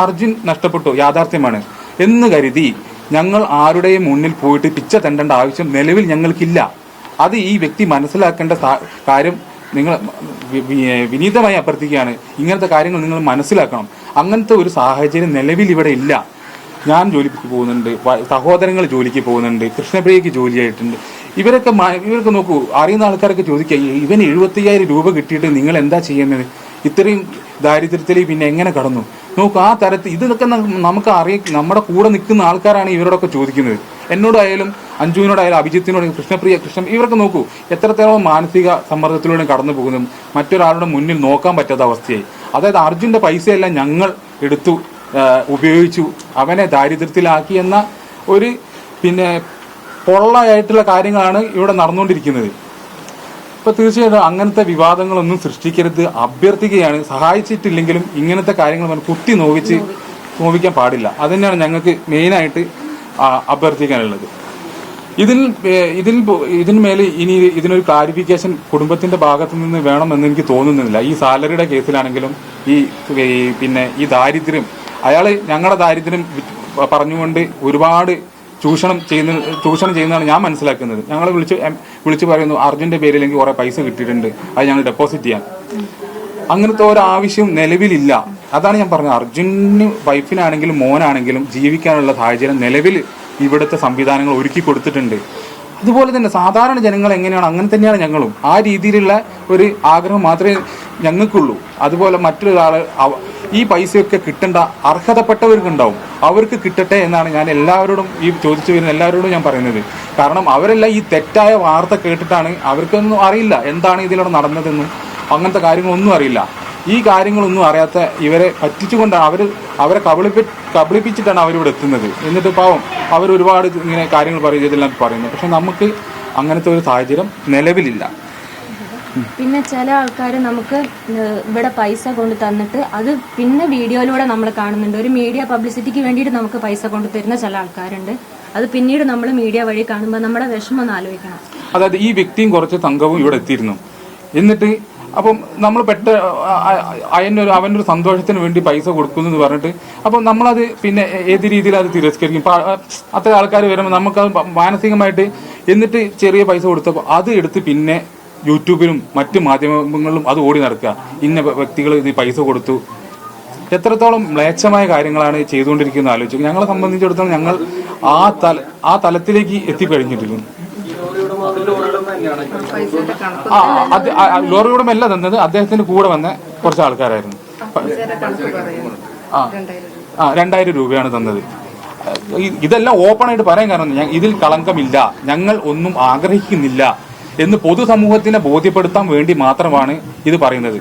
അർജുൻ നഷ്ടപ്പെട്ടു, യാഥാർത്ഥ്യമാണ് എന്ന് കരുതി ഞങ്ങൾ ആരുടെയും മുന്നിൽ പോയിട്ട് പിച്ച തെണ്ടേണ്ട ആവശ്യം നിലവിൽ ഞങ്ങൾക്കില്ല. അത് ഈ വ്യക്തി മനസ്സിലാക്കേണ്ട കാര്യം നിങ്ങൾ വിനീതമായി അഭ്യർത്ഥിക്കുകയാണ്. ഇങ്ങനത്തെ കാര്യങ്ങൾ നിങ്ങൾ മനസ്സിലാക്കണം. അങ്ങനത്തെ ഒരു സാഹചര്യം നിലവിൽ ഇവിടെ ഇല്ല. ഞാൻ ജോലിക്ക് പോകുന്നുണ്ട്, സഹോദരങ്ങൾ ജോലിക്ക് പോകുന്നുണ്ട്, കൃഷ്ണപ്രിയക്ക് ജോലിയായിട്ടുണ്ട്. ഇവരൊക്കെ നോക്കൂ, അറിയുന്ന ആൾക്കാരൊക്കെ ചോദിക്കുക, ഇവന് 75,000 രൂപ കിട്ടിയിട്ട് നിങ്ങൾ എന്താ ചെയ്യുന്നത്? ഇത്രയും ദാരിദ്ര്യത്തിൽ പിന്നെ എങ്ങനെ കടന്നു? നോക്കൂ, ആ തരത്തിൽ ഇതൊക്കെ നമുക്ക് നമ്മുടെ കൂടെ നിൽക്കുന്ന ആൾക്കാരാണ് ഇവരോടൊക്കെ ചോദിക്കുന്നത്. എന്നോടായാലും അഞ്ജുവിനോടായാലും അഭിജിത്തിനോടും കൃഷ്ണപ്രിയ ഇവരൊക്കെ നോക്കൂ എത്രത്തോളം മാനസിക സമ്മർദ്ദത്തിലൂടെ കടന്നു പോകുന്നു. മറ്റൊരാളുടെ മുന്നിൽ നോക്കാൻ പറ്റാത്ത അവസ്ഥയായി. അതായത് അർജുന്റെ പൈസയെല്ലാം ഞങ്ങൾ എടുത്തു ഉപയോഗിച്ചു അവനെ ദാരിദ്ര്യത്തിലാക്കി എന്ന ഒരു പിന്നെ പൊള്ളയായിട്ടുള്ള കാര്യങ്ങളാണ് ഇവിടെ നടന്നുകൊണ്ടിരിക്കുന്നത്. ഇപ്പൊ തീർച്ചയായിട്ടും അങ്ങനത്തെ വിവാദങ്ങളൊന്നും സൃഷ്ടിക്കരുത് അഭ്യർത്ഥിക്കുകയാണ്. സഹായിച്ചിട്ടില്ലെങ്കിലും ഇങ്ങനത്തെ കാര്യങ്ങൾ കുത്തി നോവിക്കാൻ പാടില്ല. അത് തന്നെയാണ് ഞങ്ങൾക്ക് മെയിനായിട്ട് അഭ്യർത്ഥിക്കാനുള്ളത്. ഇതിന്മേലെ ഇനി ഇതിനൊരു ക്ലാരിഫിക്കേഷൻ കുടുംബത്തിന്റെ ഭാഗത്തു നിന്ന് വേണമെന്ന് എനിക്ക് തോന്നുന്നില്ല. ഈ സാലറിയുടെ കേസിലാണെങ്കിലും പിന്നെ ഈ ദാരിദ്ര്യം ഞങ്ങളുടെ ദാരിദ്ര്യം പറഞ്ഞുകൊണ്ട് ഒരുപാട് ചൂഷണം ചെയ്യുന്നതാണ് ഞാൻ മനസ്സിലാക്കുന്നത്. ഞങ്ങൾ വിളിച്ചു പറയുന്നു അർജുന്റെ പേരിലെങ്കിൽ കുറെ പൈസ കിട്ടിയിട്ടുണ്ട്, അത് ഞങ്ങൾ ഡെപ്പോസിറ്റ് ചെയ്യാൻ. അങ്ങനത്തെ ഒരാവശ്യം നിലവിലില്ല. അതാണ് ഞാൻ പറഞ്ഞത്. അർജുന് വൈഫിനാണെങ്കിലും മോനാണെങ്കിലും ജീവിക്കാനുള്ള സാഹചര്യം നിലവിൽ ഇവിടുത്തെ സംവിധാനങ്ങൾ ഒരുക്കി കൊടുത്തിട്ടുണ്ട്. അതുപോലെ തന്നെ സാധാരണ ജനങ്ങൾ എങ്ങനെയാണ് അങ്ങനെ തന്നെയാണ് ഞങ്ങളും. ആ രീതിയിലുള്ള ഒരു ആഗ്രഹം മാത്രമേ ഞങ്ങൾക്കുള്ളൂ. അതുപോലെ മറ്റൊരാൾ ഈ പൈസയൊക്കെ കിട്ടേണ്ട അർഹതപ്പെട്ടവർക്കുണ്ടാവും, അവർക്ക് കിട്ടട്ടെ എന്നാണ് ഞാൻ എല്ലാവരോടും ഈ ചോദിച്ചു വരുന്ന എല്ലാവരോടും ഞാൻ പറയുന്നത്. കാരണം അവരെല്ലാം ഈ തെറ്റായ വാർത്ത കേട്ടിട്ടാണ്, അവർക്കൊന്നും അറിയില്ല എന്താണ് ഇതിലൂടെ നടന്നതെന്നും അങ്ങനത്തെ കാര്യങ്ങളൊന്നും അറിയില്ല. ഈ കാര്യങ്ങളൊന്നും അറിയാത്ത ഇവരെ പറ്റിച്ചുകൊണ്ടാണ് അവരെ കബളിപ്പിച്ചിട്ടാണ് അവരിവിടെ എത്തുന്നത്. എന്നിട്ട് പാവം അവർ ഒരുപാട് ഇങ്ങനെ കാര്യങ്ങൾ പറയുന്നു. പക്ഷെ നമുക്ക് അങ്ങനത്തെ ഒരു സാഹചര്യം നിലവിലില്ല. പിന്നെ ചില ആൾക്കാർ നമുക്ക് ഇവിടെ പൈസ കൊണ്ട് തന്നിട്ട് അത് പിന്നെ വീഡിയോയിലൂടെ നമ്മൾ കാണുന്നുണ്ട്. ഒരു മീഡിയ പബ്ലിസിറ്റിക്ക് വേണ്ടിയിട്ട് നമുക്ക് പൈസ കൊണ്ട് തരുന്ന ചില ആൾക്കാരുണ്ട്. അത് പിന്നീട് നമ്മൾ മീഡിയ വഴി കാണുമ്പോൾ നമ്മുടെ വിഷമം ഒന്ന് ആലോചിക്കണം. അതായത് ഈ വ്യക്തിയും കുറച്ച് തങ്കവും ഇവിടെ എത്തിയിരുന്നു. എന്നിട്ട് അപ്പം നമ്മൾ അവനൊരു സന്തോഷത്തിന് വേണ്ടി പൈസ കൊടുക്കുന്നു എന്ന് പറഞ്ഞിട്ട് അപ്പം നമ്മളത് പിന്നെ ഏത് രീതിയിൽ അത് തിരസ്കരിക്കും. അത്ര ആൾക്കാർ വരുമ്പോൾ നമുക്കത് മാനസികമായിട്ട് എന്നിട്ട് ചെറിയ പൈസ കൊടുത്തപ്പോൾ അത് എടുത്ത് പിന്നെ യൂട്യൂബിലും മറ്റു മാധ്യമങ്ങളിലും അത് ഓടി നടക്കുക. ഇന്ന വ്യക്തികൾ ഇത് പൈസ കൊടുത്തു. എത്രത്തോളം മ്ലേച്ഛമായ കാര്യങ്ങളാണ് ചെയ്തുകൊണ്ടിരിക്കുന്നത് ആലോചിച്ചു. ഞങ്ങളെ സംബന്ധിച്ചിടത്തോളം ഞങ്ങൾ ആ തലത്തിലേക്ക് എത്തിക്കഴിഞ്ഞിരിക്കുന്നു. ലോറി ഉടമല്ല തന്നത്, അദ്ദേഹത്തിന്റെ കൂടെ വന്ന കുറച്ച് ആൾക്കാരായിരുന്നു. 2,000 രൂപയാണ് തന്നത്. ഇതെല്ലാം ഓപ്പൺ ആയിട്ട് പറയാൻ കാരണം ഇതിൽ കളങ്കമില്ല, ഞങ്ങൾ ഒന്നും ആഗ്രഹിക്കുന്നില്ല എന്ന് പൊതുസമൂഹത്തിനെ ബോധ്യപ്പെടുത്താൻ വേണ്ടി മാത്രമാണ് ഇത് പറയുന്നത്.